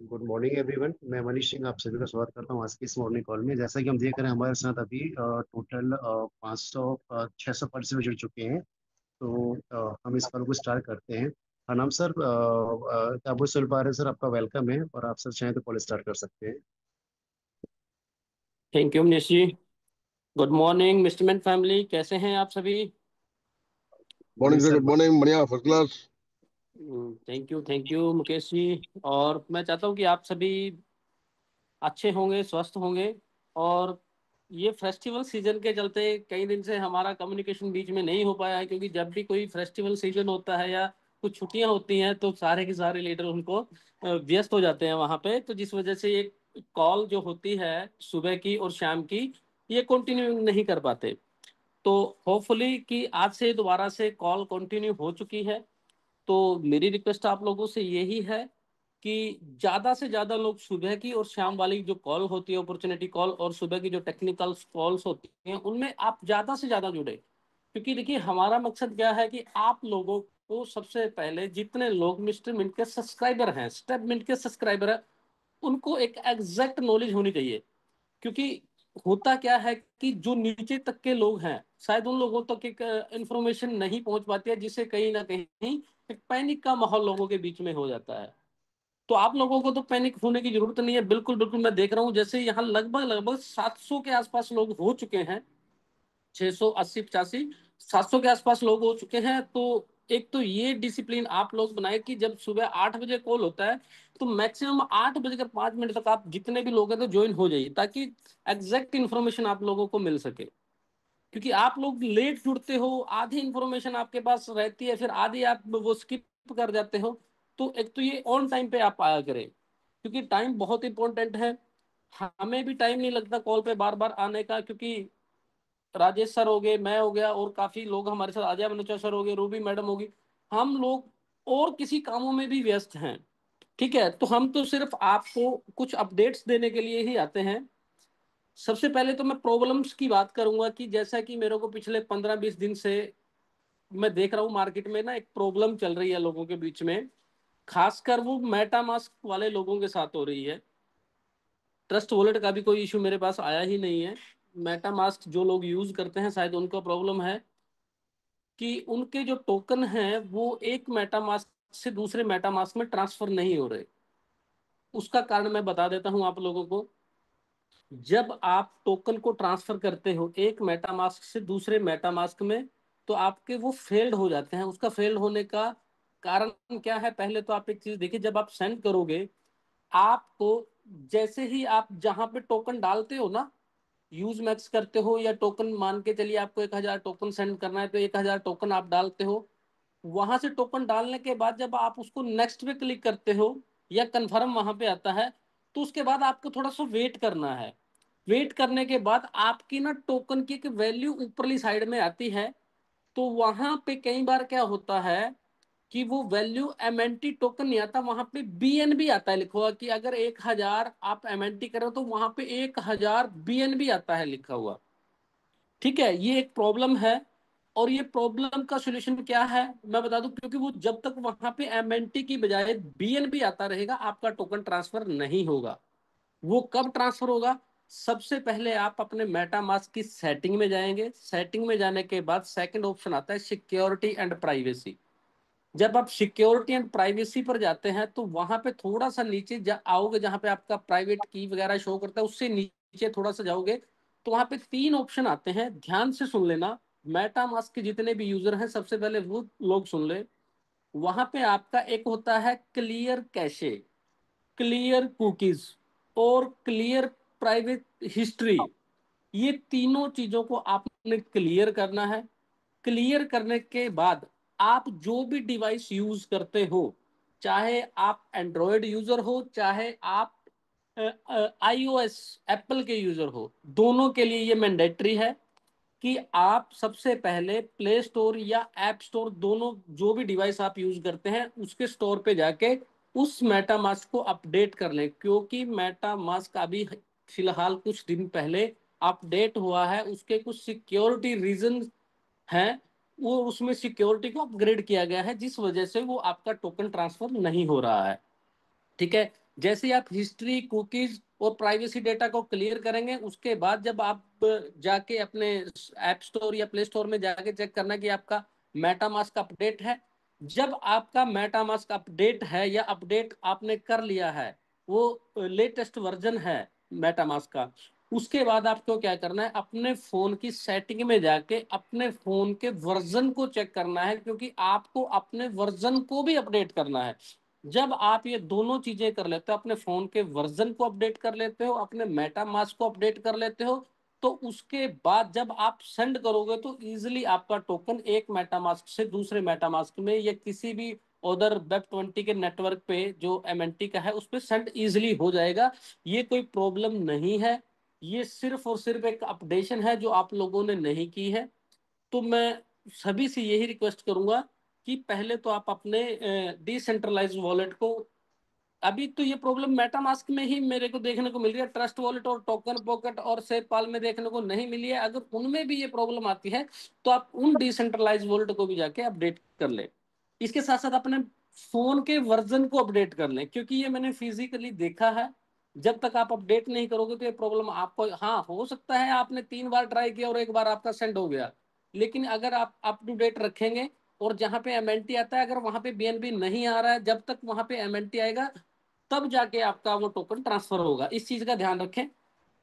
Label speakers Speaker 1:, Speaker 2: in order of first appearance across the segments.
Speaker 1: Good morning everyone. मैं मनीष सिंह आप सभी का स्वागत करता हूँ आज की इस मॉर्निंग कॉल में। जैसा कि हम देख रहे हैं हमारे साथ अभी टोटल 500 600 पार्टिसिपेंट जुड़ चुके हैं। तो हम इस कॉल को स्टार्ट करते हैं। नाम सर अबू सुलपार है सर, आपका वेलकम है और आप सर चाहें तो कॉल स्टार्ट कर सकते हैं।
Speaker 2: Thank you Manish ji. Good morning mister family, कैसे हैं आप सभी?
Speaker 1: Morning
Speaker 3: morning sir,
Speaker 1: sir.
Speaker 3: Good morning. बढ़िया, first class.
Speaker 2: Thank you Mukesh ji. और मैं चाहता हूं कि आप सभी अच्छे होंगे, स्वस्थ होंगे। और ये फेस्टिवल सीजन के चलते कई दिन से हमारा कम्युनिकेशन बीच में नहीं हो पाया है, क्योंकि जब भी कोई फेस्टिवल सीजन होता है या कुछ छुट्टियां होती हैं तो सारे के सारे लीडर उनको व्यस्त हो जाते हैं वहां पे। तो जिस वजह से ये कॉल जो होती है सुबह की और शाम की, ये कंटिन्यू नहीं कर पाते। तो होपफुली कि आज से दोबारा से कॉल कंटिन्यू हो चुकी है। तो मेरी रिक्वेस्ट आप लोगों से यही है कि ज्यादा से ज्यादा लोग सुबह की और शाम वाली जो कॉल होती है, अपॉर्चुनिटी कॉल, और सुबह की जो टेक्निकल कॉल्स होती हैं उनमें आप ज्यादा से ज्यादा जुड़े। क्योंकि देखिए, हमारा मकसद क्या है कि आप लोगों को सबसे पहले जितने लोग मिस्टर मिंट के सब्सक्राइबर हैं, स्टेप मिंट के सब्सक्राइबर हैं, उनको एक एग्जैक्ट नॉलेज होनी चाहिए। क्योंकि होता क्या है कि जो नीचे तक के लोग हैं, शायद उन लोगों तक एक इंफॉर्मेशन नहीं पहुंच पाती है, जिससे कहीं ना कहीं एक पैनिक का माहौल लोगों के बीच में हो जाता है। तो आप लोगों को तो पैनिक होने की जरूरत नहीं है। बिल्कुल बिल्कुल, मैं देख रहा हूं जैसे यहाँ लगभग लगभग 700 के आसपास लोग हो चुके हैं। 680 85 700 के आसपास लोग हो चुके हैं। तो एक तो ये डिसिप्लिन आप लोग बनाए कि जब सुबह 8 बजे कॉल होता है तो मैक्सिमम 8 बजकर 5 मिनट तक आप जितने भी लोग हैं तो ज्वाइन हो जाइए, ताकि एग्जैक्ट इन्फॉर्मेशन आप लोगों को मिल सके। क्योंकि आप लोग लेट जुड़ते हो, आधी इन्फॉर्मेशन आपके पास रहती है, फिर आधी आप वो स्किप कर जाते हो। तो एक तो ये ऑन टाइम पे आप आया करें, क्योंकि टाइम बहुत इंपॉर्टेंट है। हमें भी टाइम नहीं लगता कॉल पे बार बार आने का, क्योंकि राजेश सर हो गए, मैं हो गया, और काफी लोग हमारे साथ, अजय मनोचा सर हो गए, रूबी मैडम होगी, हम लोग और किसी कामों में भी व्यस्त हैं। ठीक है, तो हम तो सिर्फ आपको कुछ अपडेट्स देने के लिए ही आते हैं। सबसे पहले तो मैं प्रॉब्लम्स की बात करूंगा कि जैसा कि मेरे को पिछले 15 20 दिन से मैं देख रहा हूँ मार्केट में ना एक प्रॉब्लम चल रही है लोगों के बीच में। खासकर वो मेटा मास्क वाले लोगों के साथ हो रही है। ट्रस्ट वॉलेट का भी कोई इशू मेरे पास आया ही नहीं है। मेटा मास्क जो लोग यूज करते हैं शायद उनका प्रॉब्लम है कि उनके जो टोकन हैं वो एक मेटा मास्क से दूसरे मेटा मास्क में ट्रांसफर नहीं हो रहे। उसका कारण मैं बता देता हूं आप लोगों को। जब आप टोकन को ट्रांसफर करते हो एक मेटामास्क से दूसरे मेटामास्क में, तो आपके वो फेल्ड हो जाते हैं। उसका फेल्ड होने का कारण क्या है? पहले तो आप एक चीज देखिए, जब आप सेंड करोगे आपको, जैसे ही आप जहां पे टोकन डालते हो ना, यूज मैक्स करते हो या टोकन मान के चलिए आपको 1,000 टोकन सेंड करना है, तो 1,000 टोकन आप डालते हो। वहां से टोकन डालने के बाद जब आप उसको नेक्स्ट पे क्लिक करते हो या कंफर्म वहां पे आता है, तो उसके बाद आपको थोड़ा सा वेट करना है। वेट करने के बाद आपकी ना टोकन की एक वैल्यू ऊपरली साइड में आती है। तो वहां पे कई बार क्या होता है कि वो वैल्यू एमएनटी टोकन नहीं आता, वहां पे बीएनबी आता है लिखा हुआ, कि अगर 1,000 आप एमएनटी करो तो वहां पे 1,000 बीएनबी आता है लिखा हुआ। ठीक है, ये एक प्रॉब्लम है। और ये प्रॉब्लम का सॉल्यूशन क्या है मैं बता दूं, क्योंकि वो जब तक वहां पे एमएनटी की बजाय बीएनबी आता रहेगा आपका टोकन ट्रांसफर नहीं होगा। वो कब ट्रांसफर होगा? सबसे पहले आप अपने मेटामास्क की सेटिंग में जाएंगे। सेटिंग में जाने के बाद सेकंड ऑप्शन आता है सिक्योरिटी एंड प्राइवेसी। जब आप सिक्योरिटी एंड प्राइवेसी पर जाते हैं तो वहां पे थोड़ा सा नीचे आओगे, जहां पे आपका प्राइवेट की वगैरह शो करता है, उससे नीचे थोड़ा सा जाओगे तो वहां पे 3 ऑप्शन आते हैं। ध्यान से सुन लेना, मेटामास्क के जितने भी यूजर हैं सबसे पहले वो लोग सुन ले। वहां पे आपका एक होता है क्लियर कैशे, क्लियर कुकीज और क्लियर प्राइवेट हिस्ट्री। ये तीनों चीजों को आपने क्लियर करना है। क्लियर करने के बाद आप जो भी डिवाइस यूज करते हो, चाहे आप एंड्रॉयड यूजर हो चाहे आप आईओएस एप्पल के यूजर हो, दोनों के लिए ये मैंडेटरी है कि आप सबसे पहले प्ले स्टोर या ऐप स्टोर, दोनों जो भी डिवाइस आप यूज करते हैं उसके स्टोर पे जाके उस मेटामास्क को अपडेट कर लें। क्योंकि मेटामास्क अभी फिलहाल कुछ दिन पहले अपडेट हुआ है, उसके कुछ सिक्योरिटी रीजन हैं, वो उसमें सिक्योरिटी को अपग्रेड किया गया है, जिस वजह से वो आपका टोकन ट्रांसफर नहीं हो रहा है। ठीक है, जैसे ही आप हिस्ट्री, कुकीज और प्राइवेसी डेटा को क्लियर करेंगे, उसके बाद जब आप जाके अपने ऐप स्टोर या प्ले स्टोर में जाके चेक करना कि आपका मेटामास्क अपडेट है। जब आपका मेटामास्क अपडेट है या अपडेट आपने कर लिया है, वो लेटेस्ट वर्जन है मेटामास्क का, उसके बाद आपको क्या करना है, अपने फोन की सेटिंग में जाके अपने फोन के वर्जन को चेक करना है, क्योंकि आपको अपने वर्जन को भी अपडेट करना है। जब आप ये दोनों चीजें कर लेते हो, अपने फोन के वर्जन को अपडेट कर लेते हो, अपने मेटामास्क को अपडेट कर लेते हो, तो उसके बाद जब आप सेंड करोगे तो इजीली आपका टोकन एक मेटामास्क से दूसरे मेटामास्क में या किसी भी उधर वेब 20 के नेटवर्क पे जो एमएनटी का है उस पर सेंड इजीली हो जाएगा। ये कोई प्रॉब्लम नहीं है, ये सिर्फ और सिर्फ एक अपडेशन है जो आप लोगों ने नहीं की है। तो मैं सभी से यही रिक्वेस्ट करूंगा कि पहले तो आप अपने डिसेंट्रलाइज वॉलेट को, अभी तो ये प्रॉब्लम मेटामास्क में ही मेरे को देखने को मिल रही है, ट्रस्ट वॉलेट और टोकन पॉकेट और सेपाल में देखने को नहीं मिली है। अगर उनमें भी ये प्रॉब्लम आती है तो आप उन डिसेंट्रलाइज वॉलेट को भी जाके अपडेट कर लें। इसके साथ साथ अपने फोन के वर्जन को अपडेट कर लें, क्योंकि ये मैंने फिजिकली देखा है, जब तक आप अपडेट नहीं करोगे तो ये प्रॉब्लम आपको, हाँ हो सकता है आपने 3 बार ट्राई किया और एक बार आपका सेंड हो गया, लेकिन अगर आप अप टू डेट रखेंगे और जहां पे एमएनटी आता है, अगर वहां पे बीएनबी नहीं आ रहा है, जब तक वहां पे एमएनटी आएगा तब जाके आपका वो टोकन ट्रांसफर होगा। इस चीज का ध्यान रखें।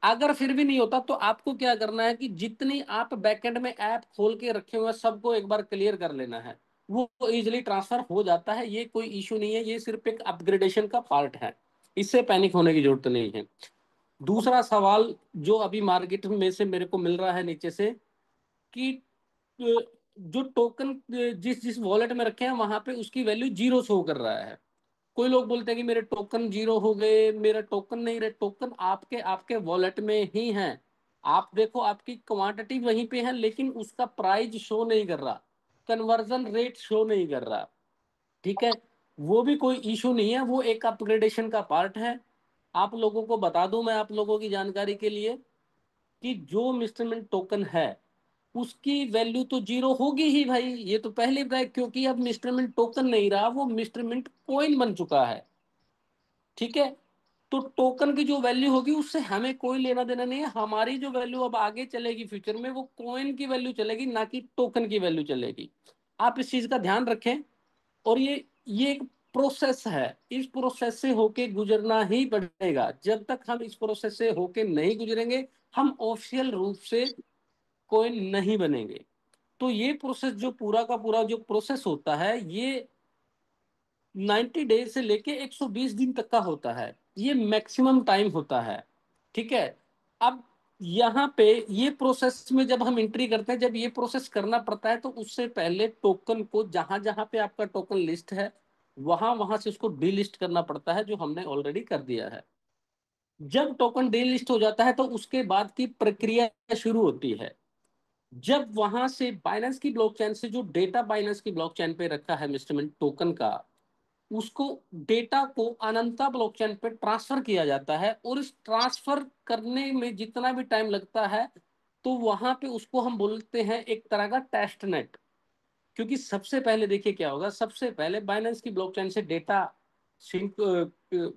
Speaker 2: अगर फिर भी नहीं होता तो आपको क्या करना है कि जितनी आप बैकएंड में ऐप खोल के रखे हुए हैं सबको एक बार क्लियर कर लेना है, वो इजीली ट्रांसफर हो जाता है। ये कोई इशू नहीं है, ये सिर्फ एक अपग्रेडेशन का पार्ट है, इससे पैनिक होने की जरूरत नहीं है। दूसरा सवाल जो अभी मार्केट में से मेरे को मिल रहा है नीचे से, कि जो टोकन जिस जिस वॉलेट में रखे हैं वहां पे उसकी वैल्यू 0 शो कर रहा है। कोई लोग बोलते हैं कि मेरे टोकन 0 हो गए, मेरा टोकन नहीं रहे। टोकन आपके आपके वॉलेट में ही है, आप देखो आपकी क्वांटिटी वहीं पे है, लेकिन उसका प्राइस शो नहीं कर रहा, कन्वर्जन रेट शो नहीं कर रहा। ठीक है, वो भी कोई इशू नहीं है, वो एक अपग्रेडेशन का पार्ट है। आप लोगों को बता दूं मैं आप लोगों की जानकारी के लिए कि जो मिस्टरमिंट टोकन है उसकी वैल्यू तो 0 होगी ही भाई, ये तो पहले ही, क्योंकि अब मिस्टरमिंट टोकन नहीं रहा, वो मिस्टरमिंट कॉइन बन चुका है। ठीक है, तो टोकन की जो वैल्यू होगी उससे हमें कोई लेना देना नहीं है। हमारी जो वैल्यू अब आगे चलेगी फ्यूचर में, वो कॉइन की वैल्यू चलेगी, ना कि टोकन की वैल्यू चलेगी। आप इस चीज का ध्यान रखें। और ये एक प्रोसेस है, इस प्रोसेस से होके गुजरना ही पड़ेगा। जब तक हम इस प्रोसेस से होके नहीं गुजरेंगे, हम ऑफिशियल रूप से कॉइन नहीं बनेंगे। तो ये प्रोसेस, जो पूरा का पूरा जो प्रोसेस होता है, ये 90 डेज से लेके 120 दिन तक का होता है, ये मैक्सिमम टाइम होता है। ठीक है, अब यहाँ पे ये प्रोसेस में जब हम एंट्री करते हैं, जब ये प्रोसेस करना पड़ता है, तो उससे पहले टोकन को जहां जहां पे आपका टोकन लिस्ट है वहां वहां से उसको डीलिस्ट करना पड़ता है, जो हमने ऑलरेडी कर दिया है। जब टोकन डीलिस्ट हो जाता है तो उसके बाद की प्रक्रिया शुरू होती है। जब वहां से बाइनेंस की ब्लॉकचेन से जो डेटा बाइनेंस की ब्लॉकचेन पे रखा है इंस्ट्रूमेंट टोकन का, उसको डेटा को अनंता ब्लॉकचेन पे ट्रांसफर किया जाता है। और इस ट्रांसफर करने में जितना भी टाइम लगता है, तो वहां पे उसको हम बोलते हैं एक तरह का टेस्ट नेट। क्योंकि सबसे पहले देखिए क्या होगा, सबसे पहले बाइनेंस की ब्लॉकचेन से डेटा सिंक,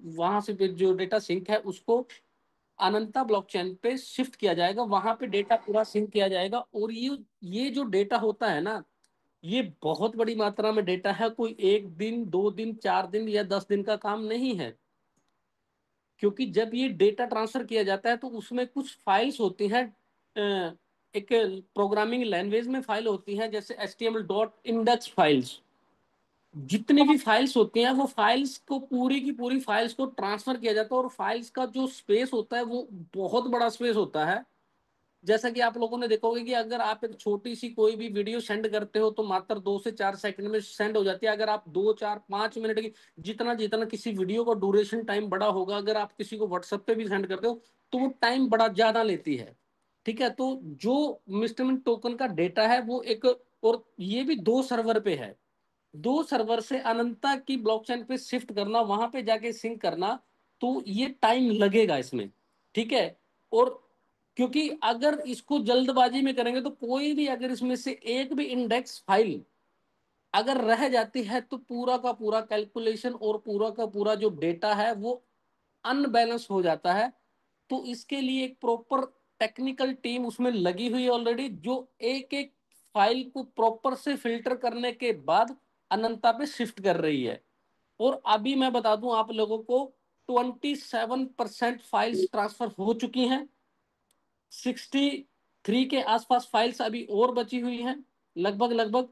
Speaker 2: वहां से जो डेटा सिंक है उसको अनंता ब्लॉकचेन पे शिफ्ट किया जाएगा, वहां पे डेटा पूरा सिंक किया जाएगा। और ये जो डेटा होता है ना, ये बहुत बड़ी मात्रा में डेटा है, कोई 1 दिन 2 दिन 4 दिन या 10 दिन का काम नहीं है। क्योंकि जब ये डेटा ट्रांसफर किया जाता है तो उसमें कुछ फाइल्स होती हैं, एक प्रोग्रामिंग लैंग्वेज में फाइल होती हैं, जैसे HTML.index फाइल्स। जितनी भी फाइल्स होती हैं वो फाइल्स को, पूरी की पूरी फाइल्स को ट्रांसफर किया जाता है। और फाइल्स का जो स्पेस होता है वो बहुत बड़ा स्पेस होता है। जैसा कि आप लोगों ने देखोगे कि अगर आप एक छोटी सी कोई भी वीडियो सेंड करते हो तो मात्र 2 से 4 सेकंड में सेंड हो जाती है। अगर आप 2 4 5 मिनट की, जितना जितना किसी वीडियो का ड्यूरेशन टाइम बड़ा होगा, अगर आप किसी को व्हाट्सएप पे भी सेंड करते हो तो वो टाइम बड़ा ज्यादा लेती है। ठीक है, तो जो मिस्टरमिंट टोकन का डेटा है वो एक, और ये भी 2 सर्वर पे है, 2 सर्वर से अनंता की ब्लॉकचेन पे शिफ्ट करना, वहां पे जाके सिंक करना, तो ये टाइम लगेगा इसमें। ठीक है, और क्योंकि अगर इसको जल्दबाजी में करेंगे तो कोई भी, अगर इसमें से एक भी इंडेक्स फाइल अगर रह जाती है तो पूरा का पूरा कैलकुलेशन और पूरा का पूरा जो डेटा है वो अनबैलेंस हो जाता है। तो इसके लिए एक प्रॉपर टेक्निकल टीम उसमें लगी हुई है ऑलरेडी, जो एक एक फाइल को प्रॉपर से फिल्टर करने के बाद अनंता पे शिफ्ट कर रही है। और अभी मैं बता दूं आप लोगों को, 27% फाइल्स ट्रांसफर हो चुकी हैं, 63 के आसपास फाइल्स अभी और बची हुई हैं लगभग लगभग।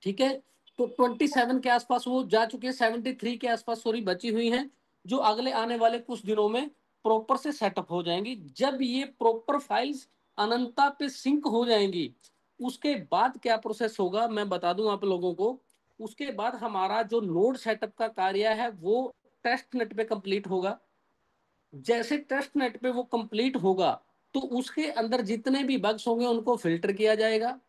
Speaker 2: ठीक है, तो 27 के आसपास वो जा चुके हैं, 73 के आसपास सॉरी बची हुई हैं, जो अगले आने वाले कुछ दिनों में प्रॉपर से सेटअप हो जाएंगी। जब ये प्रॉपर फाइल्स अनंता पे सिंक हो जाएंगी, उसके बाद क्या प्रोसेस होगा मैं बता दूं आप लोगों को। उसके बाद हमारा जो नोड सेटअप का कार्य है वो टेस्ट नेट पे कंप्लीट होगा। जैसे टेस्ट नेट पे वो कंप्लीट होगा, तो उसके अंदर जितने भी बग्स होंगे उनको फिल्टर किया जाएगा।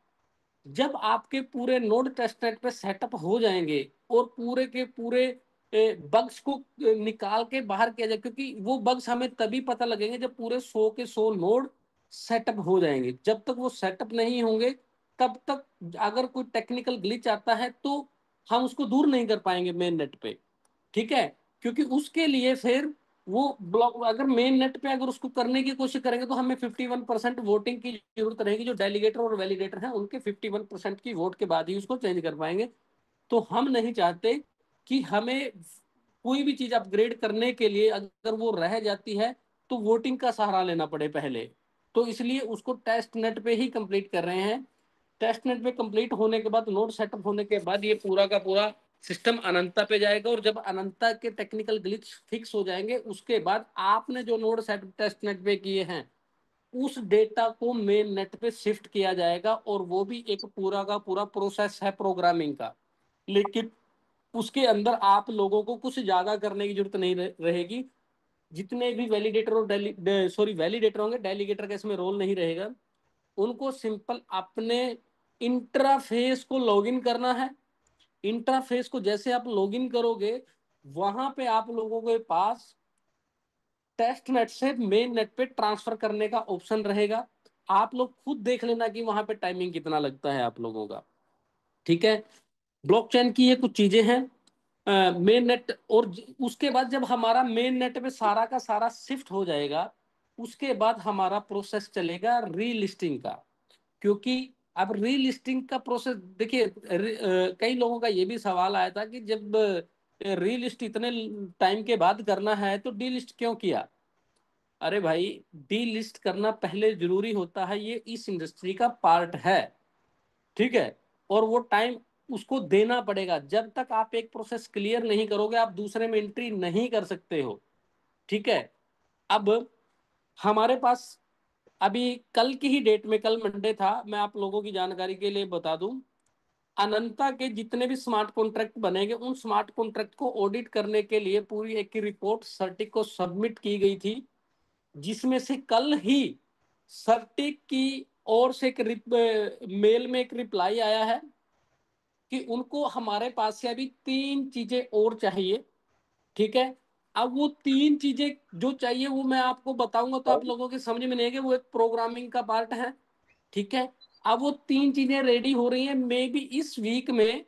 Speaker 2: जब आपके पूरे नोड टेस्टनेट पे सेटअप हो जाएंगे और पूरे के पूरे बग्स को निकाल के बाहर किया जाए, क्योंकि वो बग्स हमें तभी पता लगेंगे जब पूरे 100 के 100 नोड सेटअप हो जाएंगे। जब तक वो सेटअप नहीं होंगे, तब तक अगर कोई टेक्निकल ग्लिच आता है तो हम उसको दूर नहीं कर पाएंगे मेन नेट पे। ठीक है, क्योंकि उसके लिए फिर वो ब्लॉक, अगर मेन नेट पे अगर उसको करने की कोशिश करेंगे तो हमें 51% वोटिंग की जरूरत रहेगी। जो डेलीगेटर और वैलिडेटर हैं उनके 51% की वोट के बाद ही उसको चेंज कर पाएंगे। तो हम नहीं चाहते कि हमें कोई भी चीज अपग्रेड करने के लिए अगर वो रह जाती है तो वोटिंग का सहारा लेना पड़े पहले। तो इसलिए उसको टेस्ट नेट पे ही कंप्लीट कर रहे हैं। टेस्ट नेट पे कंप्लीट होने के बाद, नोड सेटअप होने के बाद, ये पूरा का पूरा सिस्टम अनंता पे जाएगा। और जब अनंता के टेक्निकल ग्लिच फिक्स हो जाएंगे, उसके बाद आपने जो नोड सेट टेस्ट नेट पे किए हैं उस डेटा को मेन नेट पे शिफ्ट किया जाएगा। और वो भी एक पूरा का पूरा प्रोसेस है प्रोग्रामिंग का। लेकिन उसके अंदर आप लोगों को कुछ ज्यादा करने की जरूरत नहीं रहेगी। जितने भी वैलिडेटर और वैलिडेटर होंगे, डेलीगेटर का इसमें रोल नहीं रहेगा। उनको सिंपल अपने इंटरफेस को लॉगिन करना है। इंटरफेस को जैसे आप लॉगिन करोगे, वहां पे आप लोगों के पास टेस्ट नेट से मेन नेट पे ट्रांसफर करने का ऑप्शन रहेगा। आप लोग खुद देख लेना कि वहां पे टाइमिंग कितना लगता है आप लोगों का। ठीक है, ब्लॉकचेन की ये कुछ चीजें हैं मेन नेट। और उसके बाद जब हमारा मेन नेट पे सारा का सारा शिफ्ट हो जाएगा, उसके बाद हमारा प्रोसेस चलेगा रीलिस्टिंग का। क्योंकि अब रीलिस्टिंग का प्रोसेस देखिए, कई लोगों का ये भी सवाल आया था कि जब रीलिस्ट इतने टाइम के बाद करना है तो डी लिस्ट क्यों किया। अरे भाई, डी लिस्ट करना पहले जरूरी होता है, ये इस इंडस्ट्री का पार्ट है। ठीक है, और वो टाइम उसको देना पड़ेगा। जब तक आप एक प्रोसेस क्लियर नहीं करोगे, आप दूसरे में एंट्री नहीं कर सकते हो। ठीक है, अब हमारे पास अभी कल की ही डेट में, कल मंडे था, मैं आप लोगों की जानकारी के लिए बता दूं, अनंता के जितने भी स्मार्ट कॉन्ट्रैक्ट बनेंगे उन स्मार्ट कॉन्ट्रैक्ट को ऑडिट करने के लिए पूरी एक रिपोर्ट सर्टिक को सबमिट की गई थी। जिसमें से कल ही सर्टिक की ओर से एक मेल में एक रिप्लाई आया है कि उनको हमारे पास से अभी 3 चीजें और चाहिए। ठीक है, अब वो 3 चीजें जो चाहिए वो मैं आपको बताऊंगा तो आप लोगों के समझ में नहीं आएगा, वो एक प्रोग्रामिंग का पार्ट है। ठीक है, अब वो 3 चीजें रेडी हो रही हैं, मे बी इस वीक में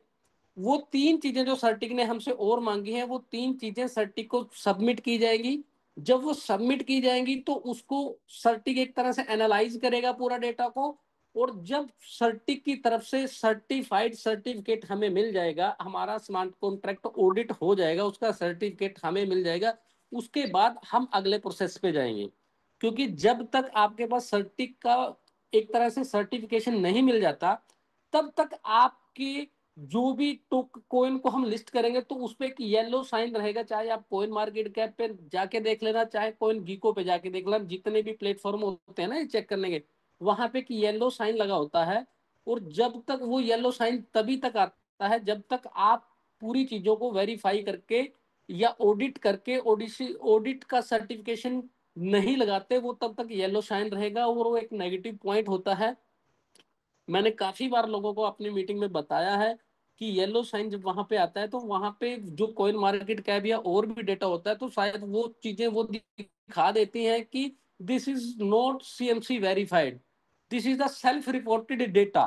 Speaker 2: वो 3 चीजें जो सर्टिक ने हमसे और मांगी हैं, वो 3 चीजें सर्टिक को सबमिट की जाएगी। जब वो सबमिट की जाएंगी तो उसको सर्टिक एक तरह से एनालाइज करेगा पूरा डेटा को। और जब सर्टिक की तरफ से सर्टिफाइड सर्टिफिकेट हमें मिल जाएगा, हमारा स्मार्ट कॉन्ट्रैक्ट ऑडिट हो जाएगा, उसका सर्टिफिकेट हमें मिल जाएगा, उसके बाद हम अगले प्रोसेस पे जाएंगे। क्योंकि जब तक आपके पास सर्टिक का एक तरह से सर्टिफिकेशन नहीं मिल जाता, तब तक आपके जो भी टोक कोइन को हम लिस्ट करेंगे तो उस पर एक येलो साइन रहेगा। चाहे आप कोइन मार्केट कैप पे जाके देख लेना, चाहे कोइन गीको पे जाके देख लेना, जितने भी प्लेटफॉर्म होते हैं ना चेक करने के, वहां पे एक येलो साइन लगा होता है। और जब तक वो येलो साइन तभी तक आता है जब तक आप पूरी चीजों को वेरीफाई करके या ऑडिट करके ओडिसी ऑडिट का सर्टिफिकेशन नहीं लगाते, वो तब तक येलो साइन रहेगा। और वो एक नेगेटिव पॉइंट होता है। मैंने काफी बार लोगों को अपनी मीटिंग में बताया है कि येलो साइन जब वहां पे आता है तो वहां पे जो कॉइन मार्केट कैप या और भी डेटा होता है, तो शायद वो चीजें वो दिखा देती हैं कि this is not CMC verified, this is the self reported data.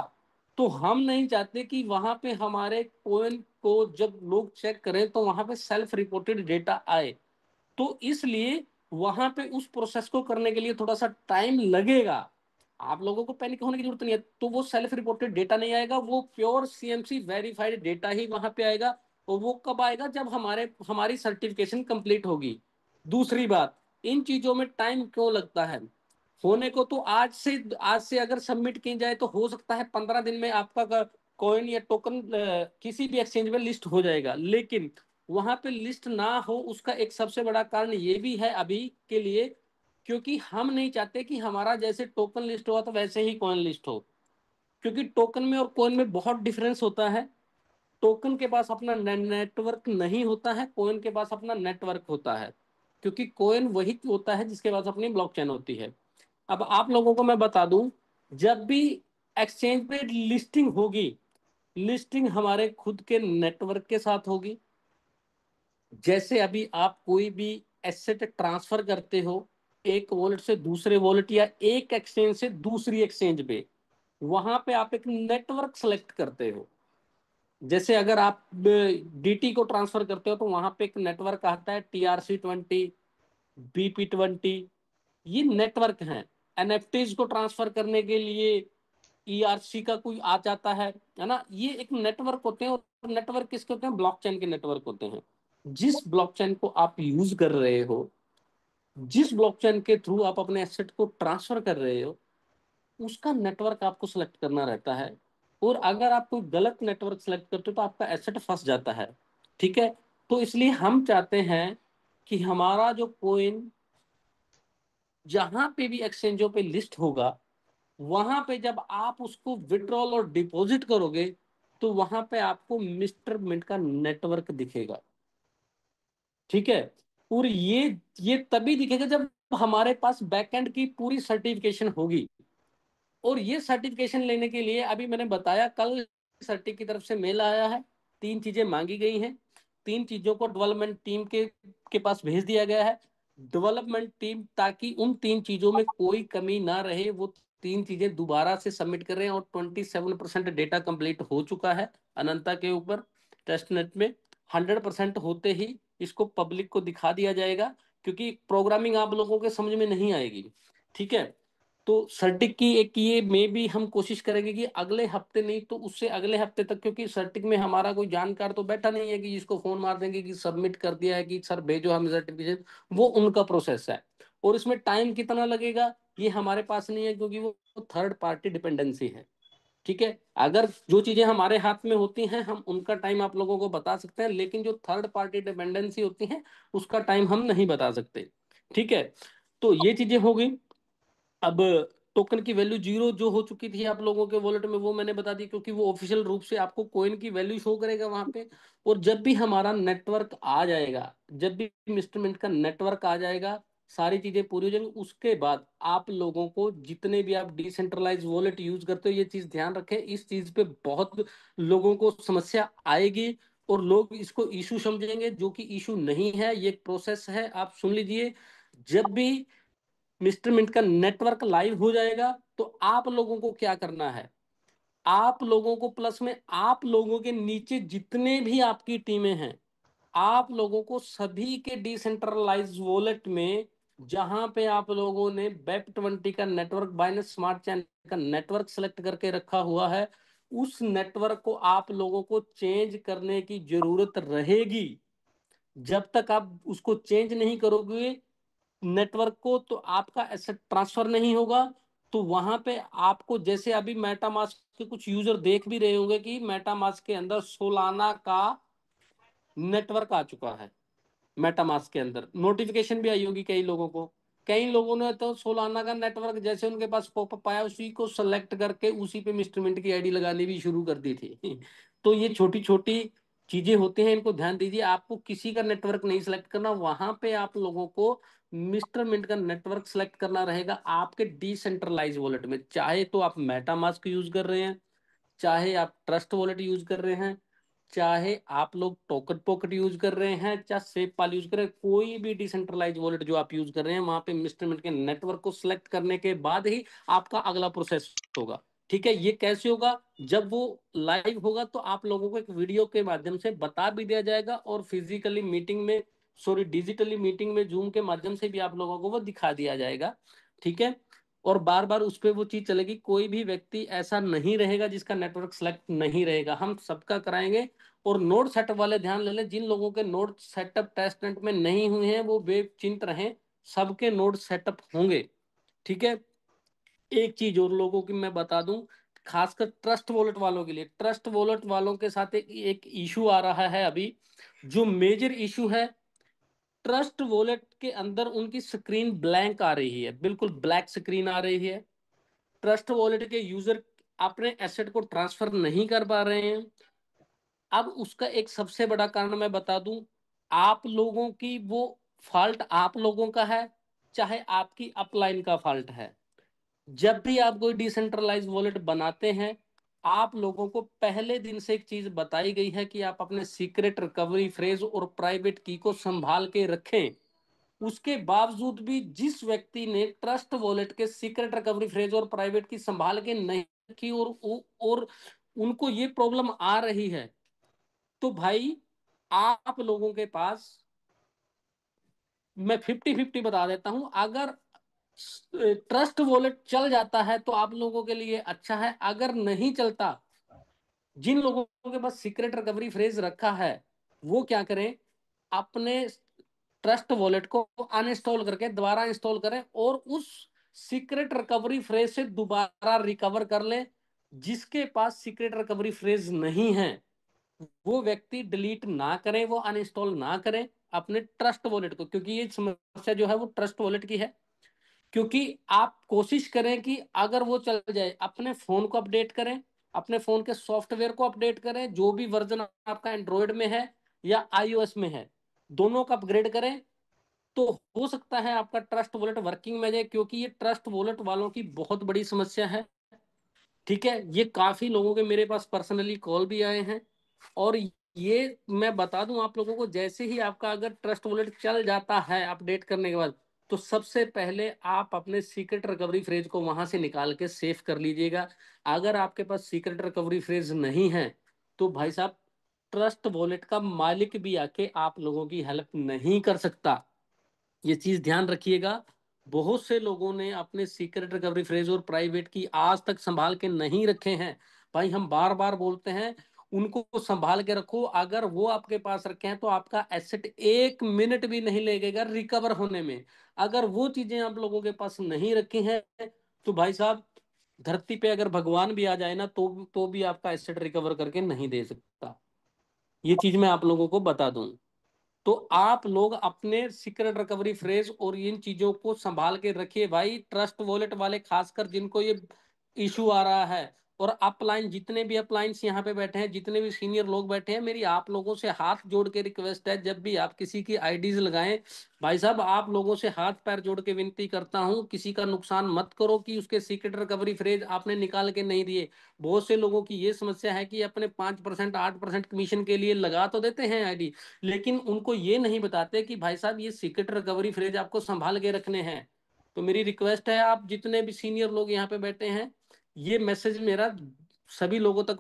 Speaker 2: तो हम नहीं चाहते कि वहां पे हमारे कॉइन को जब लोग चेक करें तो वहां पे सेल्फ रिपोर्टेड डेटा आए। तो इसलिए वहां पे उस प्रोसेस को करने के लिए थोड़ा सा टाइम लगेगा। आप लोगों को पैनिक होने की जरूरत नहीं है। तो वो सेल्फ रिपोर्टेड डेटा नहीं आएगा, वो प्योर सीएमसी वेरीफाइड डेटा ही वहां पे आएगा। और वो कब आएगा? जब हमारी सर्टिफिकेशन कंप्लीट होगी। दूसरी बात, इन चीजों में टाइम क्यों लगता है? होने को तो आज से अगर सबमिट की जाए तो हो सकता है 15 दिन में आपका कॉइन या टोकन किसी भी एक्सचेंज में लिस्ट हो जाएगा। लेकिन वहां पे लिस्ट ना हो, उसका एक सबसे बड़ा कारण ये भी है अभी के लिए, क्योंकि हम नहीं चाहते कि हमारा जैसे टोकन लिस्ट हुआ तो वैसे ही कॉइन लिस्ट हो। क्योंकि टोकन में और कॉइन में बहुत डिफरेंस होता है। टोकन के पास अपना नेटवर्क नहीं होता है, कॉइन के पास अपना नेटवर्क होता है। क्योंकि कॉइन वही होता है जिसके पास अपनी ब्लॉकचेन होती है। अब आप लोगों को मैं बता दूं, जब भी एक्सचेंज पे लिस्टिंग होगी, लिस्टिंग हमारे खुद के नेटवर्क के साथ होगी। जैसे अभी आप कोई भी एसेट ट्रांसफर करते हो एक वॉलेट से दूसरे वॉलेट या एक एक्सचेंज से दूसरी एक्सचेंज पे, वहां पे आप एक नेटवर्क सेलेक्ट करते हो। जैसे अगर आप डीटी को ट्रांसफर करते हो तो वहां पे एक नेटवर्क आता है TRC20, BP20। ये नेटवर्क हैं। एनएफटीज को ट्रांसफर करने के लिए ERC का कोई आ जाता है ना। ये एक नेटवर्क होते हैं। और नेटवर्क किसके होते हैं? ब्लॉकचेन के नेटवर्क होते हैं। जिस ब्लॉकचेन को आप यूज कर रहे हो, जिस ब्लॉकचेन के थ्रू आप अपने एसेट को ट्रांसफर कर रहे हो, उसका नेटवर्क आपको सिलेक्ट करना रहता है। और अगर आप कोई गलत नेटवर्क सिलेक्ट करते हो तो आपका एसेट फंस जाता है। ठीक है। तो इसलिए हम चाहते हैं कि हमारा जो कोइन जहां पे भी एक्सचेंजों पे लिस्ट होगा, वहां पे जब आप उसको विड्रॉल और डिपॉजिट करोगे तो वहां पे आपको मिस्टर मिंट का नेटवर्क दिखेगा। ठीक है। और ये तभी दिखेगा जब हमारे पास बैकएंड की पूरी सर्टिफिकेशन होगी। और ये सर्टिफिकेशन लेने के लिए अभी मैंने बताया, कल सर्टिक की तरफ से मेल आया है। 3 चीजें मांगी गई हैं। 3 चीजों को डेवलपमेंट टीम के पास भेज दिया गया है। डेवलपमेंट टीम, ताकि उन 3 चीजों में कोई कमी ना रहे, वो 3 चीजें दोबारा से सबमिट कर रहे हैं। और 27% डेटा कंप्लीट हो चुका है अनंता के ऊपर टेस्ट नेट में। 100% होते ही इसको पब्लिक को दिखा दिया जाएगा, क्योंकि प्रोग्रामिंग आप लोगों के समझ में नहीं आएगी। ठीक है। तो सर्टिक की एक ये में भी हम कोशिश करेंगे कि अगले हफ्ते, नहीं तो उससे अगले हफ्ते तक, क्योंकि सर्टिक में हमारा कोई जानकार तो बैठा नहीं है कि जिसको फोन मार देंगे कि सबमिट कर दिया है कि सर भेजो हमें सर्टिफिकेशन। वो उनका प्रोसेस है। और इसमें टाइम कितना लगेगा ये हमारे पास नहीं है, क्योंकि वो थर्ड पार्टी डिपेंडेंसी है। ठीक है। अगर जो चीजें हमारे हाथ में होती हैं हम उनका टाइम आप लोगों को बता सकते हैं, लेकिन जो थर्ड पार्टी डिपेंडेंसी होती है उसका टाइम हम नहीं बता सकते। ठीक है। तो ये चीजें हो गई। अब टोकन की वैल्यू 0 जो हो चुकी थी आप लोगों के वॉलेट में, वो मैंने बता दी, क्योंकि वो ऑफिशियल रूप से आपको कॉइन की वैल्यू शो करेगा वहां पे। और जब भी हमारा नेटवर्क आ जाएगा, जब भी मिस्टर मिंट का नेटवर्क आ जाएगा, सारी चीजें पूरी हो जाएंगी, उसके बाद आप लोगों को, जितने भी आप डिसेंट्रलाइज वॉलेट यूज करते हो, ये चीज ध्यान रखें, इस चीज पे बहुत लोगों को समस्या आएगी। और लोग इसको इशू समझेंगे, जो कि इशू नहीं है, ये एक प्रोसेस है। आप सुन लीजिए, जब भी मिस्टर मिंट का नेटवर्क लाइव हो जाएगा तो आप लोगों को क्या करना है? आप लोगों को, प्लस में आप लोगों के नीचे जितने भी आपकी टीमें हैं, आप लोगों को सभी के डिसेंट्रलाइज वॉलेट में, जहां पे आप लोगों ने BEP20 का नेटवर्क, बाइनेंस स्मार्ट चैन का नेटवर्क सेलेक्ट करके रखा हुआ है, उस नेटवर्क को आप लोगों को चेंज करने की जरूरत रहेगी। जब तक आप उसको चेंज नहीं करोगे नेटवर्क को, तो आपका एसेट ट्रांसफर नहीं होगा। तो वहां पे आपको, जैसे अभी मेटामास्क के कुछ यूजर देख भी रहे होंगे कि मेटामास्क के अंदर सोलाना का नेटवर्क आ चुका है। मेटामास्क के अंदर नोटिफिकेशन भी आई होगी कई लोगों को। कई लोगों ने तो सोलाना का नेटवर्क जैसे उनके पास पॉपअप आया, उसी को सेलेक्ट करके उसी पे मिस्टर मिंट की आईडी लगानी भी शुरू कर दी थी। तो ये छोटी छोटी चीजें होती हैं, इनको ध्यान दीजिए। आपको किसी का नेटवर्क नहीं सिलेक्ट करना, वहां पे आप लोगों को मिस्टर मिंट का नेटवर्क सेलेक्ट करना रहेगा आपके डिसेंट्रलाइज वॉलेट में। चाहे तो आप मेटामास्क यूज कर रहे हैं, चाहे आप ट्रस्ट वॉलेट यूज कर रहे हैं, चाहे आप लोग टोकन पॉकेट यूज कर रहे हैं, चाहे सेफपाल यूज कर रहे हैं, कोई भी डिसेंट्रलाइज वॉलेट जो आप यूज कर रहे हैं, वहां पे मिस्टर मिंट के नेटवर्क को सिलेक्ट करने के बाद ही आपका अगला प्रोसेस होगा। ठीक है। ये कैसे होगा? जब वो लाइव होगा तो आप लोगों को एक वीडियो के माध्यम से बता भी दिया जाएगा, और फिजिकली मीटिंग में सॉरी डिजिटली मीटिंग में जूम के माध्यम से भी आप लोगों को वो दिखा दिया जाएगा, ठीक है। और बार बार उस पर वो चीज चलेगी, कोई भी व्यक्ति ऐसा नहीं रहेगा जिसका नेटवर्क सेलेक्ट नहीं रहेगा, हम सबका कराएंगे। और नोट सेटअप वाले ध्यान ले लें, जिन लोगों के नोट सेटअप टेस्ट नेट में नहीं हुए हैं वो बेचिंत रहें, सबके नोट सेटअप होंगे, ठीक है। एक चीज और लोगों की मैं बता दूं, खासकर ट्रस्ट वॉलेट वालों के लिए, ट्रस्ट वॉलेट वालों के साथ एक इशू आ रहा है अभी, जो मेजर इशू है। ट्रस्ट वॉलेट के अंदर उनकी स्क्रीन ब्लैंक आ रही है, बिल्कुल ब्लैक स्क्रीन आ रही है। ट्रस्ट वॉलेट के यूजर अपने एसेट को ट्रांसफर नहीं कर पा रहे हैं। अब उसका एक सबसे बड़ा कारण मैं बता दूं, आप लोगों की वो फॉल्ट आप लोगों का है, चाहे आपकी अपलाइन का फॉल्ट है। जब भी आप कोई डिसेंट्रलाइज वॉलेट बनाते हैं, आप लोगों को पहले दिन से एक चीज बताई गई है कि आप अपने सीक्रेट रिकवरी फ्रेज और प्राइवेट की को संभाल के रखें। उसके बावजूद भी जिस व्यक्ति ने ट्रस्ट वॉलेट के सीक्रेट रिकवरी फ्रेज और प्राइवेट की संभाल के नहीं रखी और उनको ये प्रॉब्लम आ रही है, तो भाई आप लोगों के पास मैं 50-50 बता देता हूं, अगर ट्रस्ट वॉलेट चल जाता है तो आप लोगों के लिए अच्छा है, अगर नहीं चलता, जिन लोगों के पास सीक्रेट रिकवरी फ्रेज रखा है वो क्या करें, अपने ट्रस्ट वॉलेट को अनइंस्टॉल करके दोबारा इंस्टॉल करें और उस सीक्रेट रिकवरी फ्रेज से दोबारा रिकवर कर लें। जिसके पास सीक्रेट रिकवरी फ्रेज नहीं है वो व्यक्ति डिलीट ना करें, वो अनइंस्टॉल ना करें अपने ट्रस्ट वॉलेट को, क्योंकि ये समस्या जो है वो ट्रस्ट वॉलेट की है। क्योंकि आप कोशिश करें कि अगर वो चल जाए, अपने फोन को अपडेट करें, अपने फोन के सॉफ्टवेयर को अपडेट करें, जो भी वर्जन आपका एंड्रॉयड में है या आईओएस में है, दोनों का अपग्रेड करें, तो हो सकता है आपका ट्रस्ट वॉलेट वर्किंग में जाए। क्योंकि ये ट्रस्ट वॉलेट वालों की बहुत बड़ी समस्या है, ठीक है। ये काफी लोगों के मेरे पास पर्सनली कॉल भी आए हैं। और ये मैं बता दूं आप लोगों को, जैसे ही आपका अगर ट्रस्ट वॉलेट चल जाता है अपडेट करने के बाद, तो सबसे पहले आप अपने सीक्रेट रिकवरी फ्रेज को वहां से निकाल के सेव कर लीजिएगा। अगर आपके पास सीक्रेट रिकवरी फ्रेज नहीं है तो भाई साहब, ट्रस्ट वॉलेट का मालिक भी आके आप लोगों की हेल्प नहीं कर सकता। ये चीज ध्यान रखिएगा। बहुत से लोगों ने अपने सीक्रेट रिकवरी फ्रेज और प्राइवेट की आज तक संभाल के नहीं रखे हैं। भाई हम बार बार बोलते हैं उनको संभाल के रखो, अगर वो आपके पास रखे हैं तो आपका एसेट 1 मिनट भी नहीं लगेगा रिकवर होने में। अगर वो चीजें आप लोगों के पास नहीं रखी हैं तो भाई साहब, धरती पे अगर भगवान भी आ जाए ना तो भी आपका एसेट रिकवर करके नहीं दे सकता। ये चीज मैं आप लोगों को बता दूं। तो आप लोग अपने सीक्रेट रिकवरी फ्रेज और इन चीजों को संभाल के रखिए भाई। ट्रस्ट वॉलेट वाले खासकर जिनको ये इशू आ रहा है, और अपलाइन जितने भी अपलाइंस यहाँ पे बैठे हैं, जितने भी सीनियर लोग बैठे हैं, मेरी आप लोगों से हाथ जोड़ के रिक्वेस्ट है, जब भी आप किसी की आईडीज लगाएं, भाई साहब आप लोगों से हाथ पैर जोड़ के विनती करता हूं, किसी का नुकसान मत करो कि उसके सीक्रेट रिकवरी फ्रेज आपने निकाल के नहीं दिए। बहुत से लोगों की ये समस्या है कि अपने 5% 8% कमीशन के लिए लगा तो देते हैं आईडी, लेकिन उनको ये नहीं बताते कि भाई साहब ये सीक्रेट रिकवरी फ्रेज आपको संभाल के रखने हैं। तो मेरी रिक्वेस्ट है, आप जितने भी सीनियर लोग यहाँ पे बैठे हैं, ये मैसेज मेरा सभी लोगों तक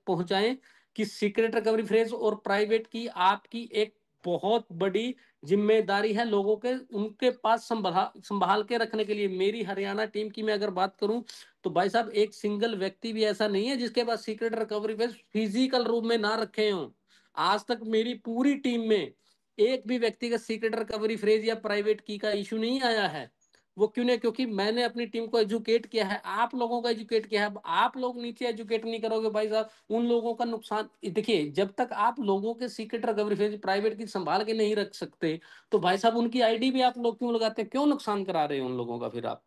Speaker 2: पहुंचाएं कि सीक्रेट रिकवरी फ्रेज और प्राइवेट की आपकी एक बहुत बड़ी जिम्मेदारी है लोगों के उनके पास संभाल के रखने के लिए। मेरी हरियाणा टीम की मैं अगर बात करूं तो भाई साहब, एक सिंगल व्यक्ति भी ऐसा नहीं है जिसके पास सीक्रेट रिकवरी फ्रेज फिजिकल रूप में ना रखे हों। आज तक मेरी पूरी टीम में एक भी व्यक्ति का सीक्रेट रिकवरी फ्रेज या प्राइवेट की का इशू नहीं आया है। वो क्यों नहीं? क्योंकि मैंने अपनी टीम को एजुकेट किया है, आप लोगों को एजुकेट किया है। अब आप लोग नीचे एजुकेट नहीं करोगे भाई साहब, उन लोगों का नुकसान। देखिए, जब तक आप लोगों के सीक्रेट रिकवरी फ्रेज प्राइवेट की संभाल के नहीं रख सकते, तो भाई साहब उनकी आईडी भी आप लोग क्यों लगाते हैं? क्यों नुकसान करा रहे हैं उन लोगों का फिर आप?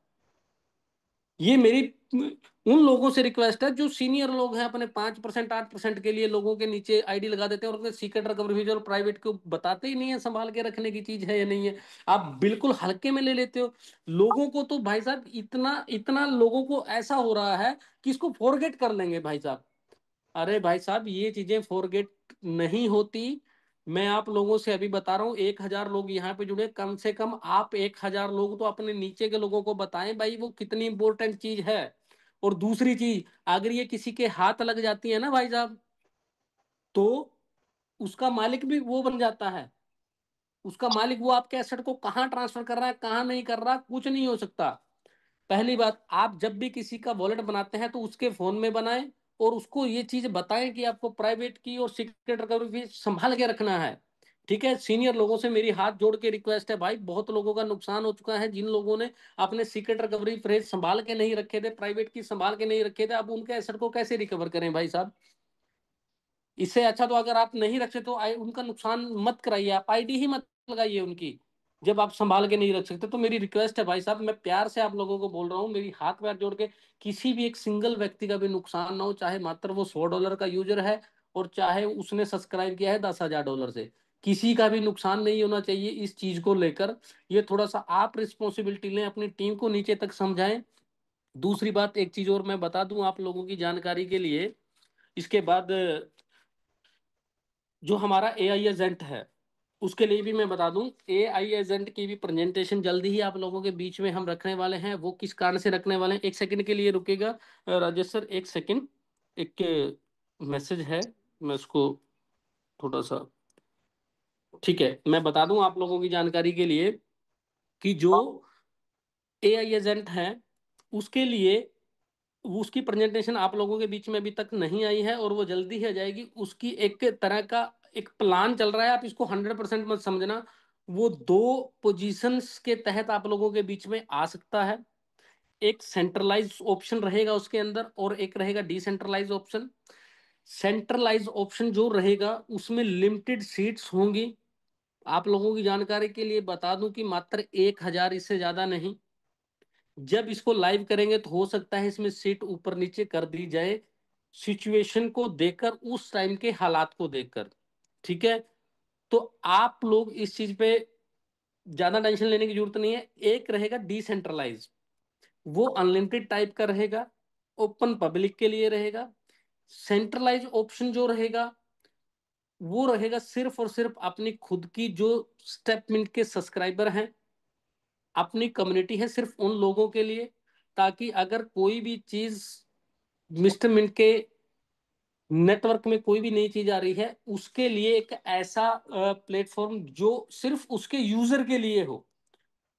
Speaker 2: ये मेरी उन लोगों से रिक्वेस्ट है जो सीनियर लोग हैं, अपने 5% 8% के लिए लोगों के नीचे आईडी लगा देते हैं और अपने सीक्रेट रिकवरी फीचर और प्राइवेट को बताते ही नहीं है संभाल के रखने की चीज है या नहीं है। आप बिल्कुल हल्के में ले लेते हो लोगों को। तो भाई साहब, इतना इतना लोगों को ऐसा हो रहा है कि इसको फॉरगेट कर लेंगे भाई साहब। अरे भाई साहब, ये चीजें फॉरगेट नहीं होती। मैं आप लोगों से अभी बता रहा हूँ, 1,000 लोग यहाँ पे जुड़े, कम से कम आप 1,000 लोग तो अपने नीचे के लोगों को बताएं भाई वो कितनी इंपॉर्टेंट चीज है। और दूसरी चीज, अगर ये किसी के हाथ लग जाती है ना भाई साहब, तो उसका मालिक भी वो बन जाता है, उसका मालिक वो आपके एसेट को कहाँ ट्रांसफर कर रहा है, कहाँ नहीं कर रहा, कुछ नहीं हो सकता। पहली बात, आप जब भी किसी का वॉलेट बनाते हैं तो उसके फोन में बनाएं और उसको ये चीज बताएं कि आपको प्राइवेट की और सीक्रेट रिकवरी फीस संभाल के रखना है। ठीक है, सीनियर लोगों से मेरी हाथ जोड़ के रिक्वेस्ट है भाई, बहुत लोगों का नुकसान हो चुका है जिन लोगों ने अपने सीक्रेट रिकवरी फ्रेज संभाल के नहीं रखे थे, प्राइवेट की संभाल के नहीं रखे थे, अब उनके एसेट को कैसे रिकवर करें भाई साहब। इससे अच्छा तो अगर आप नहीं रख सकते तो उनका नुकसान मत कराइए, आप आईडी ही मत लगाइए उनकी, जब आप संभाल के नहीं रख सकते। तो मेरी रिक्वेस्ट है भाई साहब, मैं प्यार से आप लोगों को बोल रहा हूँ, मेरी हाथ पैर जोड़ के, किसी भी एक सिंगल व्यक्ति का भी नुकसान ना हो, चाहे मात्र वो $100 का यूजर है और चाहे उसने सब्सक्राइब किया है $10,000 से, किसी का भी नुकसान नहीं होना चाहिए इस चीज को लेकर। ये थोड़ा सा आप रिस्पॉन्सिबिलिटी लें, अपनी टीम को नीचे तक समझाएं। दूसरी बात, एक चीज और मैं बता दूं आप लोगों की जानकारी के लिए, इसके बाद जो हमारा एआई एजेंट है उसके लिए भी मैं बता दूं, एआई एजेंट की भी प्रेजेंटेशन जल्दी ही आप लोगों के बीच में हम रखने वाले हैं। वो किस कारण से रखने वाले हैं, एक सेकंड के लिए रुकेगा राजेश सर, एक सेकंड। एक मैसेज है, मैं उसको थोड़ा सा, ठीक है, मैं बता दूं आप लोगों की जानकारी के लिए कि जो एआई एजेंट है उसके लिए, उसकी प्रेजेंटेशन आप लोगों के बीच में अभी तक नहीं आई है और वो जल्दी ही आ जाएगी। उसकी एक तरह का एक प्लान चल रहा है, आप इसको 100% मत समझना। वो दो पोजीशंस के तहत आप लोगों के बीच में आ सकता है। एक सेंट्रलाइज ऑप्शन रहेगा उसके अंदर और एक रहेगा डिसेंट्रलाइज ऑप्शन। सेंट्रलाइज ऑप्शन जो रहेगा उसमें लिमिटेड सीट्स होंगी। आप लोगों की जानकारी के लिए बता दूं कि मात्र 1,000, इससे ज्यादा नहीं। जब इसको लाइव करेंगे तो हो सकता है इसमें सीट ऊपर नीचे कर दी जाए, सिचुएशन को देखकर, उस टाइम के हालात को देखकर। ठीक है, तो आप लोग इस चीज पे ज्यादा टेंशन लेने की जरूरत नहीं है। एक रहेगा डिसेंट्रलाइज, वो अनलिमिटेड टाइप का रहेगा, ओपन पब्लिक के लिए रहेगा। सेंट्रलाइज ऑप्शन जो रहेगा वो रहेगा सिर्फ और सिर्फ अपनी खुद की जो स्टेपमिंट के सब्सक्राइबर हैं, अपनी कम्युनिटी है, सिर्फ उन लोगों के लिए, ताकि अगर कोई भी चीज मिस्टर मिंट के नेटवर्क में कोई भी नई चीज आ रही है उसके लिए एक ऐसा प्लेटफॉर्म जो सिर्फ उसके यूजर के लिए हो,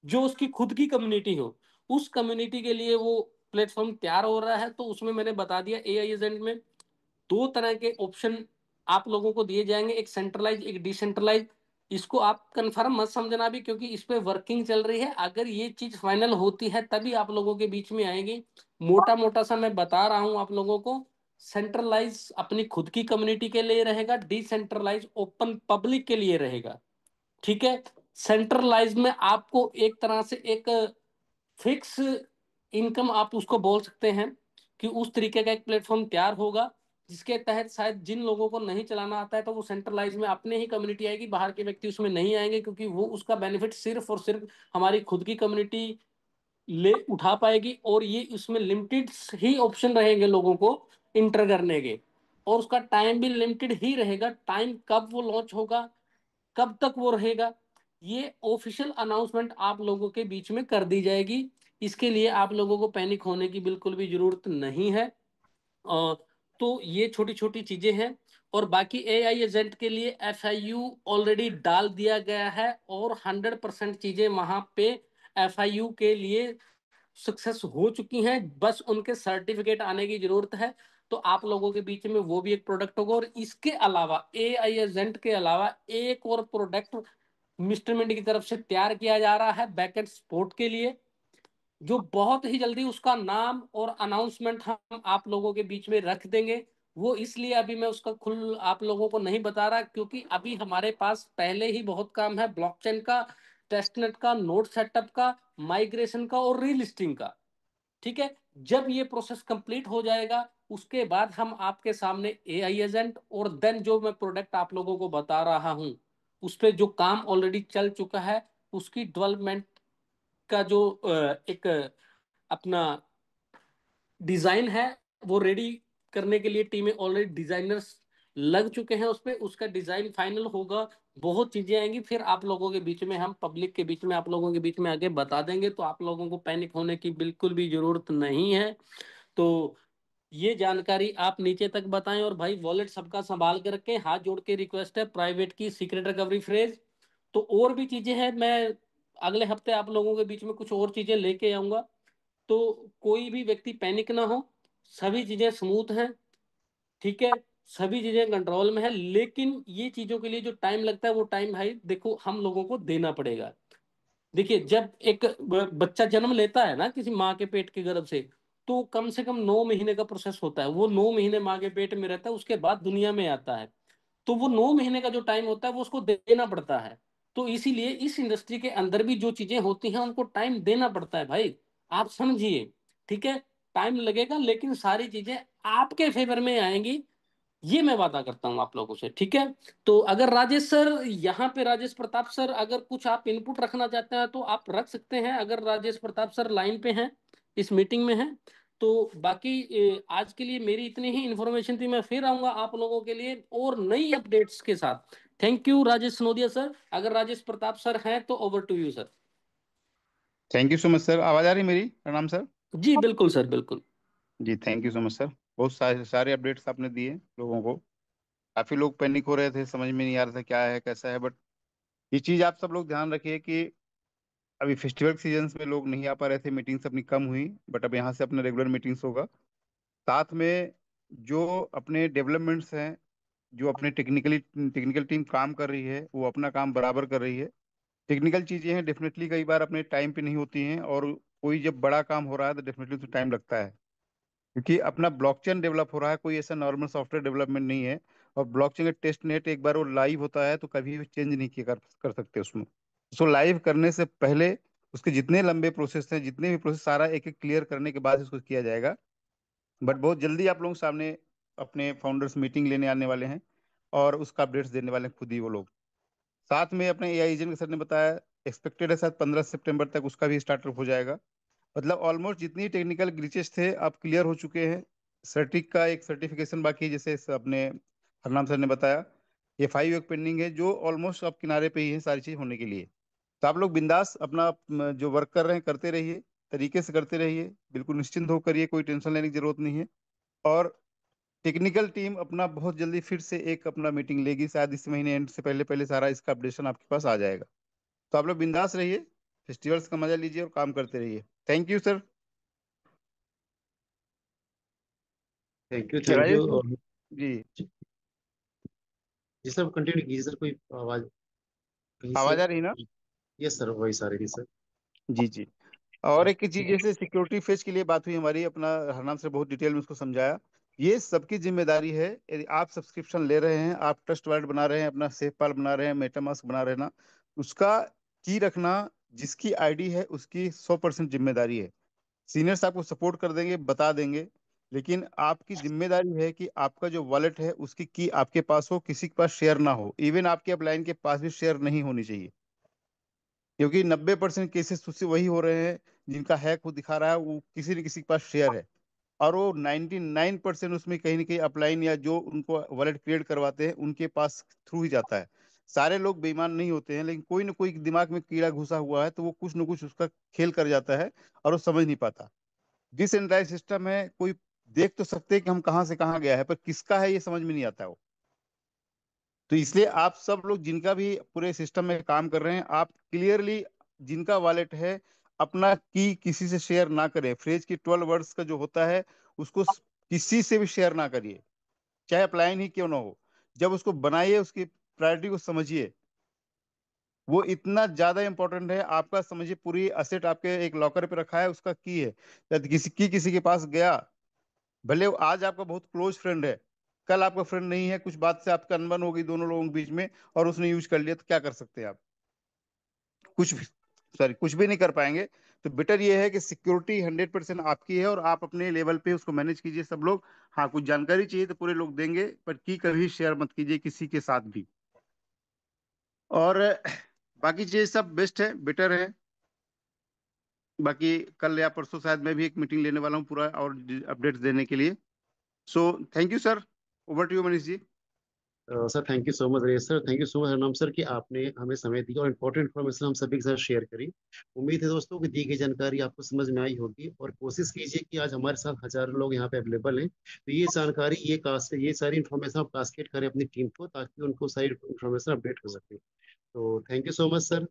Speaker 2: जो उसकी खुद की कम्युनिटी हो, उस कम्युनिटी के लिए वो प्लेटफॉर्म तैयार हो रहा है। तो उसमें मैंने बता दिया, एआई एजेंट में दो तरह के ऑप्शन आप लोगों को दिए जाएंगे, एक सेंट्रलाइज एक डिसेंट्रलाइज। इसको आप कंफर्म मत समझना भी, क्योंकि इस पे वर्किंग चल रही है। अगर ये चीज फाइनल होती है तभी आप लोगों के बीच में आएगी। मोटा मोटा सा मैं बता रहा हूं आप लोगों को, सेंट्रलाइज अपनी खुद की कम्युनिटी के लिए रहेगा, डिसेंट्रलाइज ओपन पब्लिक के लिए रहेगा। ठीक है, सेंट्रलाइज में आपको एक तरह से एक फिक्स इनकम आप उसको बोल सकते हैं, कि उस तरीके का एक प्लेटफॉर्म तैयार होगा जिसके तहत शायद जिन लोगों को नहीं चलाना आता है तो वो सेंट्रलाइज में अपने ही कम्युनिटी आएगी, बाहर के व्यक्ति उसमें नहीं आएंगे, क्योंकि वो उसका बेनिफिट सिर्फ और सिर्फ हमारी खुद की कम्युनिटी ले उठा पाएगी। और ये उसमें लिमिटेड ही ऑप्शन रहेंगे लोगों को इंटर करने के, और उसका टाइम भी लिमिटेड ही रहेगा। टाइम कब वो लॉन्च होगा, कब तक वो रहेगा, ये ऑफिशियल अनाउंसमेंट आप लोगों के बीच में कर दी जाएगी। इसके लिए आप लोगों को पैनिक होने की बिल्कुल भी जरूरत नहीं है। तो ये छोटी छोटी चीजें हैं। और बाकी एआई एजेंट के लिए एफआईयू ऑलरेडी डाल दिया गया है और 100% चीजें वहां पे एफआईयू के लिए सक्सेस हो चुकी हैं, बस उनके सर्टिफिकेट आने की जरूरत है। तो आप लोगों के बीच में वो भी एक प्रोडक्ट होगा। और इसके अलावा एआई एजेंट के अलावा एक और प्रोडक्ट मिस्टर मिंट की तरफ से तैयार किया जा रहा है बैकएंड सपोर्ट के लिए, जो बहुत ही जल्दी उसका नाम और अनाउंसमेंट हम आप लोगों के बीच में रख देंगे। वो इसलिए अभी मैं उसका खुल आप लोगों को नहीं बता रहा, क्योंकि अभी हमारे पास पहले ही बहुत काम है, ब्लॉकचेन का, टेस्टनेट का, नोड सेटअप का, माइग्रेशन का और रीलिस्टिंग का। ठीक है, जब ये प्रोसेस कंप्लीट हो जाएगा उसके बाद हम आपके सामने एआई एजेंट और देन जो मैं प्रोडक्ट आप लोगों को बता रहा हूं उस पर जो काम ऑलरेडी चल चुका है उसकी डेवलपमेंट का जो एक अपना डिजाइन है वो रेडी करने के लिए टीमें ऑलरेडी डिजाइनर्स लग चुके हैं उस पे, उसका डिजाइन फाइनल होगा, बहुत चीजें आएंगी, फिर आप लोगों के बीच में, हम पब्लिक के बीच में आप लोगों के बीच में आगे बता देंगे। तो आप लोगों को पैनिक होने की बिल्कुल भी जरूरत नहीं है। तो ये जानकारी आप नीचे तक बताएं। और भाई वॉलेट सबका संभाल के रखें, हाथ जोड़ के रिक्वेस्ट है, प्राइवेट की सीक्रेट रिकवरी फ्रेज तो और भी चीजें हैं, मैं अगले हफ्ते आप लोगों के बीच में कुछ और चीजें लेके आऊंगा। तो कोई भी व्यक्ति पैनिक ना हो, सभी चीजें स्मूथ हैं, ठीक है, सभी चीजें कंट्रोल में है। लेकिन ये चीजों के लिए जो टाइम लगता है वो टाइम भाई देखो हम लोगों को देना पड़ेगा। देखिए जब एक बच्चा जन्म लेता है ना किसी माँ के पेट के गर्भ से, तो कम से कम 9 महीने का प्रोसेस होता है। वो 9 महीने माँ के पेट में रहता है, उसके बाद दुनिया में आता है। तो वो 9 महीने का जो टाइम होता है वो उसको देना पड़ता है। तो इसीलिए इस इंडस्ट्री के अंदर भी जो चीजें होती हैं उनको टाइम देना पड़ता है भाई, आप समझिए। ठीक है, टाइम लगेगा लेकिन सारी चीजें आपके फेवर में आएंगी, ये मैं वादा करता हूं आप लोगों से, ठीक है। तो अगर राजेश सर यहाँ पे, राजेश प्रताप सर अगर कुछ आप इनपुट रखना चाहते हैं तो आप रख सकते हैं, अगर राजेश प्रताप सर लाइन पे हैं, इस मीटिंग में हैं। तो बाकी आज के लिए मेरी इतनी ही इन्फॉर्मेशन थी, मैं फिर आऊंगा आप लोगों के लिए और नई अपडेट्स के साथ। Thank you Rajesh Sinodia sir. अगर राजेश प्रताप सर हैं तो over to you sir.
Speaker 4: Thank you so much sir. आवाज आ रही मेरी? प्रणाम सर।
Speaker 2: जी बिल्कुल सर, बिल्कुल।
Speaker 4: जी thank you so much sir. बहुत सारे अपडेट्स आपने दिए लोगों को। काफी लोग पैनिक हो रहे थे, समझ में नहीं आ रहा था क्या है कैसा है, बट ये चीज आप सब लोग ध्यान रखिए कि अभी फेस्टिवल सीजन्स में लोग नहीं आ पा रहे थे, मीटिंग्स अपनी कम हुई, बट अब यहाँ से अपने रेगुलर मीटिंग्स होगा। साथ में जो अपने डेवलपमेंट्स हैं, जो अपने टेक्निकल टीम काम कर रही है वो अपना काम बराबर कर रही है। टेक्निकल चीजें हैं डेफिनेटली कई बार अपने टाइम पे नहीं होती हैं, और कोई जब बड़ा काम हो रहा है तो डेफिनेटली तो टाइम लगता है, क्योंकि अपना ब्लॉकचेन डेवलप हो रहा है, कोई ऐसा नॉर्मल सॉफ्टवेयर डेवलपमेंट नहीं है। और ब्लॉकचेन का टेस्ट नेट एक बार वो लाइव होता है तो कभी भी चेंज नहीं किया कर सकते उसमें। उसको लाइव करने से पहले उसके जितने लंबे प्रोसेस हैं, जितने भी प्रोसेस, सारा एक एक क्लियर करने के बाद इसको किया जाएगा। बट बहुत जल्दी आप लोगों के सामने अपने फाउंडर्स मीटिंग लेने आने वाले हैं, और उसका अपडेट्स देने वाले हैं खुद ही वो लोग। साथ में अपने एआई एजेंट के सर ने बताया, एक्सपेक्टेड है शायद 15 सितंबर तक उसका भी स्टार्टअप हो जाएगा। मतलब ऑलमोस्ट जितनी टेक्निकल ग्लिचेस थे अब क्लियर हो चुके हैं। सर्टिक का एक सर्टिफिकेशन बाकी है, जैसे अपने हरनाम सर ने बताया। ये 5 वीक पेंडिंग है, जो ऑलमोस्ट अब किनारे पे ही है सारी चीज होने के लिए। तो आप लोग बिंदास अपना जो वर्क कर रहे हैं करते रहिए, तरीके से करते रहिए, बिल्कुल निश्चिंत होकर करिए, कोई टेंशन लेने की जरूरत नहीं है। और टेक्निकल टीम अपना बहुत जल्दी फिर से एक अपना मीटिंग लेगी, शायद इस महीने एंड से पहले पहले सारा इसका अपडेशन आपके पास आ जाएगा। तो आप लोग बिंदास रहिए, फेस्टिवल्स का मजा लीजिए और काम करते रहिए। Thank you sir.
Speaker 1: Thank you, thank
Speaker 4: Rajesh
Speaker 1: you.
Speaker 4: जी,
Speaker 1: जी सर, कंटिन्यू कीजिए सर, कोई आवाज कहीं से।
Speaker 4: आवाज आ रही ना?
Speaker 1: यस सर, वही सारे थी सर।
Speaker 4: जी जी। और एक चीज, जैसे सिक्योरिटी फेज के लिए बात हुई हमारी, अपना हरनाम से बहुत डिटेल में उसको समझाया। ये सबकी जिम्मेदारी है, यदि आप सब्सक्रिप्शन ले रहे हैं, आप ट्रस्ट वॉलेट बना रहे हैं, अपना सेफ पाल बना रहे हैं, मेटामास्क बना रहे हैं ना, उसका की रखना जिसकी आईडी है उसकी 100% जिम्मेदारी है। सीनियर्स आपको सपोर्ट कर देंगे, बता देंगे, लेकिन आपकी जिम्मेदारी है कि आपका जो वॉलेट है उसकी की आपके पास हो, किसी के पास शेयर ना हो, इवन आपके अपलाइन के पास भी शेयर नहीं होनी चाहिए। क्योंकि 90% केसेस उससे वही हो रहे हैं जिनका हैक वो दिखा रहा है, वो किसी न किसी के पास शेयर है। और वो 99% उसमें कहीं ना कहीं अपलाइन या जो उनको वॉलेट क्रिएट करवाते हैं उनके पास थ्रू ही जाता है। सारे लोग बेईमान नहीं होते हैं, लेकिन कोई ना कोई दिमाग में कीड़ा घुसा हुआ है तो वो कुछ ना कुछ उसका खेल कर जाता है, और वो समझ नहीं पाता। डिसेंट्रलाइज सिस्टम है, कोई देख तो सकते हैं कि हम कहाँ से कहाँ गया है, पर किसका है ये समझ में नहीं आता वो। तो इसलिए आप सब लोग जिनका भी पूरे सिस्टम में काम कर रहे हैं, आप क्लियरली जिनका वॉलेट है अपना की किसी से शेयर ना करें। फ्रेज की 12 वर्ड्स का जो होता है उसको किसी से भी शेयर ना करिए, चाहे अप्लाइन ही क्यों ना हो। जब उसको बनाइए उसकी प्रायोरिटी को समझिए, वो इतना ज्यादा इंपॉर्टेंट है। आपका समझिए पूरी असेट आपके एक लॉकर पे रखा है, उसका की है, यदि किसी के पास गया, भले वो आज आपका बहुत क्लोज फ्रेंड है, कल आपका फ्रेंड नहीं है, कुछ बात से आपका अनबन हो गई दोनों लोगों के बीच में और उसने यूज कर लिया, तो क्या कर सकते हैं आप? कुछ भी, सॉरी, कुछ भी नहीं कर पाएंगे। तो बेटर ये है कि सिक्योरिटी 100% आपकी है, और आप अपने लेवल पे उसको मैनेज कीजिए सब लोग। हाँ, कुछ जानकारी चाहिए तो पूरे लोग देंगे, पर की कभी शेयर मत कीजिए किसी के साथ भी। और बाकी चीज सब बेस्ट है, बेटर है। बाकी कल या परसों शायद मैं भी एक मीटिंग लेने वाला हूँ पूरा और अपडेट्स देने के लिए। So thank you sir. Over to you Manish ji.
Speaker 1: Sir thank you so much रेस sir, thank you so much Harnam sir कि आपने हमें समय दिया और इम्पोर्टेंट इन्फॉर्मेशन हम सभी के साथ शेयर करी। उम्मीद है दोस्तों कि दी गई जानकारी आपको समझ में आई होगी, और कोशिश कीजिए कि आज हमारे साथ हजारों लोग यहाँ पे अवेलेबल हैं, तो ये जानकारी, ये सारी इन्फॉर्मेशन आप कास्केट करें अपनी टीम को, ताकि उनको सारी इन्फॉर्मेशन अपडेट हो सके। तो thank you so much sir.